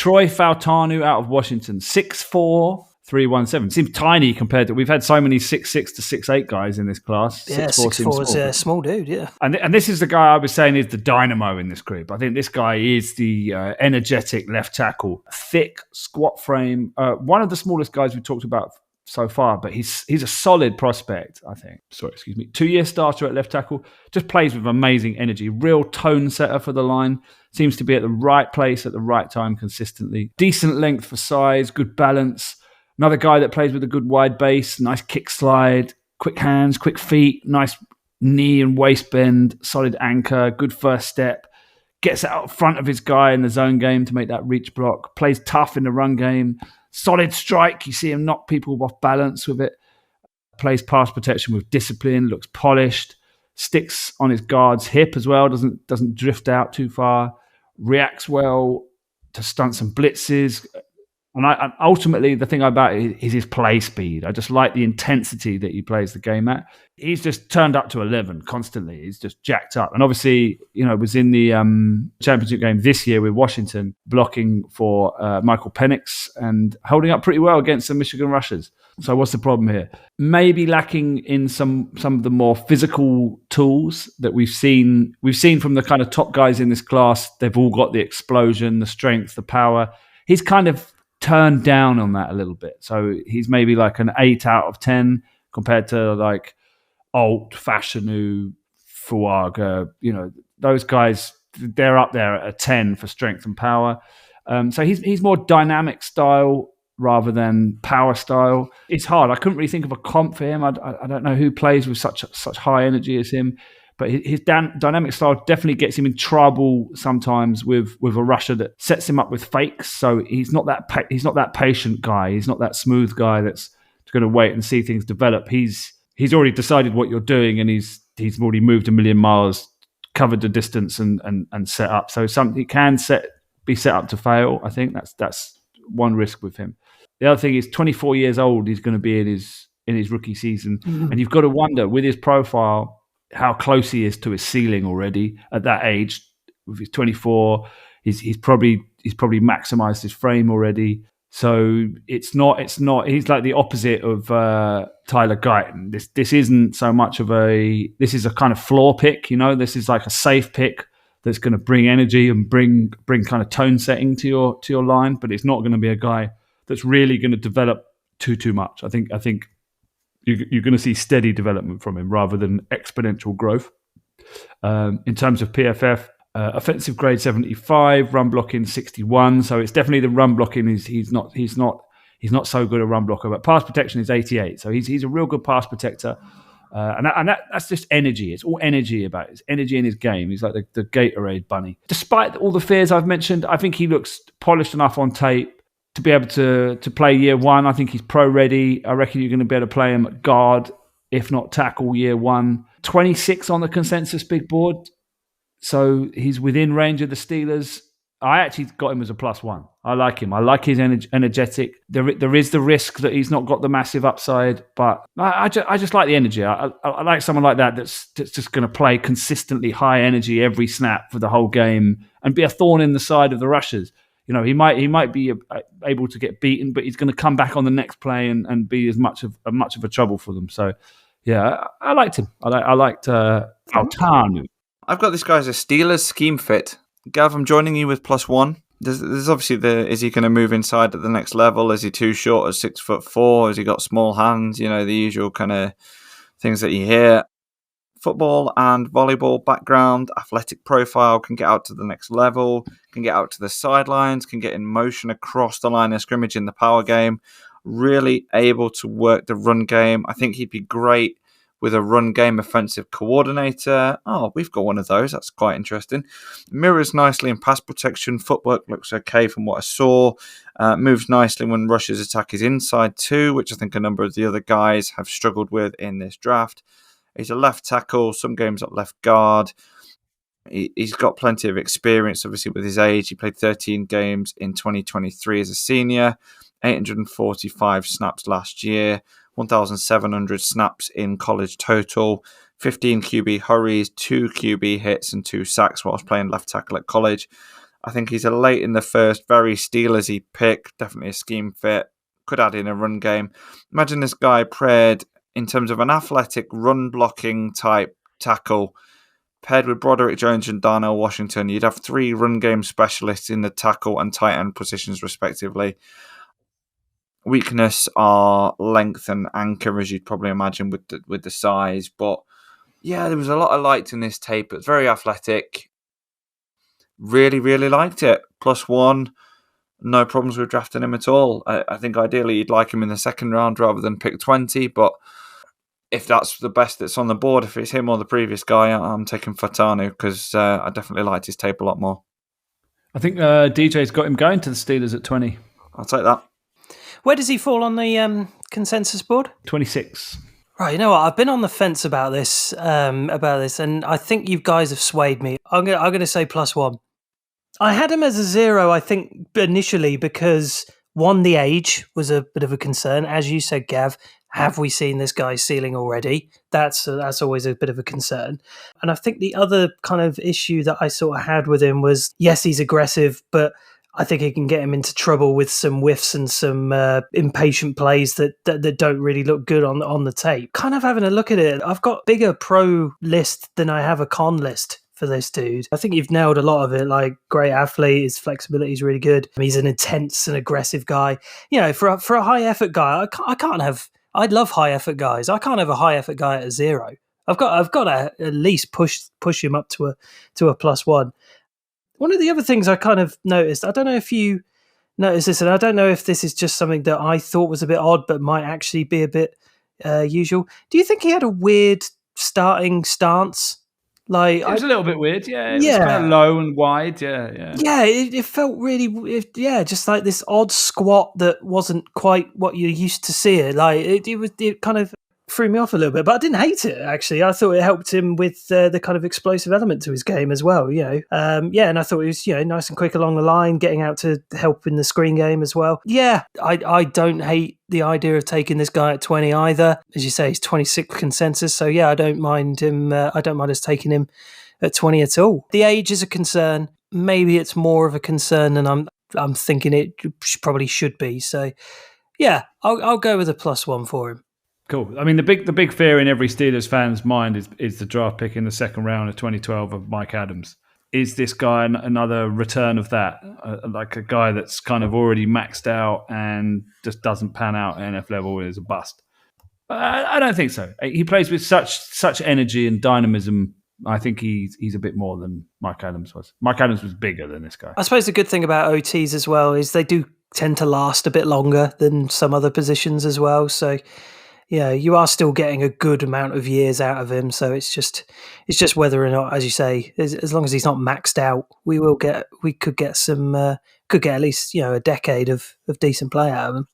Troy Fautanu out of Washington, 6'4", 317. Seems tiny compared to, we've had so many 6'6" to 6'8" guys in this class. Yeah, 6'4" is a small dude, yeah. And this is the guy I was saying is the dynamo in this group. I think this guy is the energetic left tackle. Thick, squat frame. One of the smallest guys we talked about so far, but he's a solid prospect, I think. 2-year starter at left tackle. Just plays with amazing energy. Real tone setter for the line. Seems to be at the right place at the right time consistently. Decent length for size, good balance. Another guy that plays with a good wide base, nice kick slide, quick hands, quick feet, nice knee and waist bend, solid anchor, good first step. Gets out front of his guy in the zone game to make that reach block. Plays tough in the run game. Solid strike. You see him knock people off balance with it. Plays pass protection with discipline. Looks polished. Sticks on his guard's hip as well. Doesn't drift out too far. Reacts well to stunts and blitzes. And ultimately, the thing about it is his play speed. I just like the intensity that he plays the game at. He's just turned up to 11 constantly. He's just jacked up. And obviously, was in the championship game this year with Washington, blocking for Michael Penix and holding up pretty well against the Michigan rushers. So what's the problem here? Maybe lacking in some of the more physical tools that we've seen. We've seen from the kind of top guys in this class. They've all got the explosion, the strength, the power. He's kind of turned down on that a little bit. So he's maybe like an 8 out of 10 compared to like Alt, Fautanu, Fuaga, those guys, they're up there at a 10 for strength and power. So he's more dynamic style rather than power style. It's hard. I couldn't really think of a comp for him. I don't know who plays with such high energy as him. But his dynamic style definitely gets him in trouble sometimes with a rusher that sets him up with fakes. So he's not that patient guy. He's not that smooth guy that's going to wait and see things develop. He's already decided what you're doing, and he's already moved a million miles, covered the distance, and set up. So he can be set up to fail. I think that's one risk with him. The other thing is 24 years old. He's going to be in his rookie season, and you've got to wonder with his profile how close he is to his ceiling already at that age. With his 24, he's probably maximized his frame already. So it's not. He's like the opposite of Tyler Guyton. This isn't so much of this is a kind of floor pick. This is like a safe pick that's going to bring energy and bring kind of tone setting to your line. But it's not going to be a guy that's really going to develop too much. I think you're going to see steady development from him rather than exponential growth. In terms of PFF, offensive grade 75, run blocking 61. So it's definitely the run blocking. He's not so good a run blocker, but pass protection is 88. So he's a real good pass protector. And that's just energy. It's all energy about it. It's energy in his game. He's like the Gatorade bunny. Despite all the fears I've mentioned, I think he looks polished enough on tape to be able to play year one. I think he's pro ready. I reckon you're going to be able to play him at guard, if not tackle, year one. 26 on the consensus big board. So he's within range of the Steelers. I actually got him as a +1. I like him. I like his energetic. There is the risk that he's not got the massive upside, but I just like the energy. I like someone like that's just going to play consistently high energy every snap for the whole game and be a thorn in the side of the rushers. He might be able to get beaten, but he's going to come back on the next play and be as much of a trouble for them. So, yeah, I liked him. I liked Fautanu. I've got this guy as a Steelers scheme fit. Gav, I'm joining you with +1. There's obviously is he going to move inside at the next level? Is he too short at 6'4"? Has he got small hands? The usual kind of things that you hear. Football and volleyball background, athletic profile, can get out to the next level, can get out to the sidelines, can get in motion across the line of scrimmage in the power game, really able to work the run game. I think he'd be great with a run game offensive coordinator. Oh, we've got one of those. That's quite interesting. Mirrors nicely in pass protection. Footwork looks okay from what I saw. Moves nicely when rushers attack his inside too, which I think a number of the other guys have struggled with in this draft. He's a left tackle, some games at left guard. He's got plenty of experience, obviously, with his age. He played 13 games in 2023 as a senior, 845 snaps last year, 1,700 snaps in college total, 15 QB hurries, 2 QB hits, and 2 sacks whilst playing left tackle at college. I think he's a late in the first, very Steelersy pick, definitely a scheme fit, could add in a run game. Imagine this guy paired in terms of an athletic run blocking type tackle, paired with Broderick Jones and Darnell Washington. You'd have 3 run game specialists in the tackle and tight end positions respectively. Weakness are length and anchor, as you'd probably imagine with the size. But yeah, there was a lot I liked in this tape. It's very athletic. Really, really liked it. +1. No problems with drafting him at all. I think ideally you'd like him in the second round rather than pick 20. But if that's the best that's on the board, if it's him or the previous guy, I'm taking Fautanu because I definitely liked his tape a lot more. I think DJ's got him going to the Steelers at 20. I'll take that. Where does he fall on the consensus board? 26. Right, you know what? I've been on the fence about this, and I think you guys have swayed me. I'm going to say +1. I had him as a 0, I think, initially because, one, the age was a bit of a concern. As you said, Gav, have we seen this guy's ceiling already? That's always a bit of a concern. And I think the other kind of issue that I sort of had with him was, yes, he's aggressive, but I think he can get him into trouble with some whiffs and some impatient plays that don't really look good on the tape. Kind of having a look at it, I've got bigger pro list than I have a con list for this dude. I think you've nailed a lot of it. Like, great athlete, his flexibility is really good. He's an intense and aggressive guy. You know, for a high effort guy, I can't have. I'd love high effort guys. I can't have a high effort guy at a 0. I've got to at least push him up to a +1. One of the other things I kind of noticed, I don't know if you noticed this, and I don't know if this is just something that I thought was a bit odd, but might actually be a bit usual. Do you think he had a weird starting stance? Like, it was a little bit weird, yeah. It was kind of low and wide, yeah. Yeah, it felt really, just like this odd squat that wasn't quite what you're used to seeing. Like, it kind of threw me off a little bit, but I didn't hate it, actually. I thought it helped him with the kind of explosive element to his game as well, you know. And I thought it was, nice and quick along the line, getting out to help in the screen game as well. Yeah, I don't hate the idea of taking this guy at 20 either. As you say, he's 26 consensus, so yeah, I don't mind him. I don't mind us taking him at 20 at all. The age is a concern. Maybe it's more of a concern than I'm thinking it probably should be. So yeah, I'll go with a +1 for him. Cool. I mean, the big fear in every Steelers fan's mind is the draft pick in the second round of 2012 of Mike Adams. Is this guy another return of that? Like a guy that's kind of already maxed out and just doesn't pan out at NFL level is a bust? I don't think so. He plays with such energy and dynamism. I think he's a bit more than Mike Adams was. Mike Adams was bigger than this guy. I suppose the good thing about OTs as well is they do tend to last a bit longer than some other positions as well. So yeah, you are still getting a good amount of years out of him. So it's just whether or not, as you say, as long as he's not maxed out, we could get at least a decade of decent play out of him.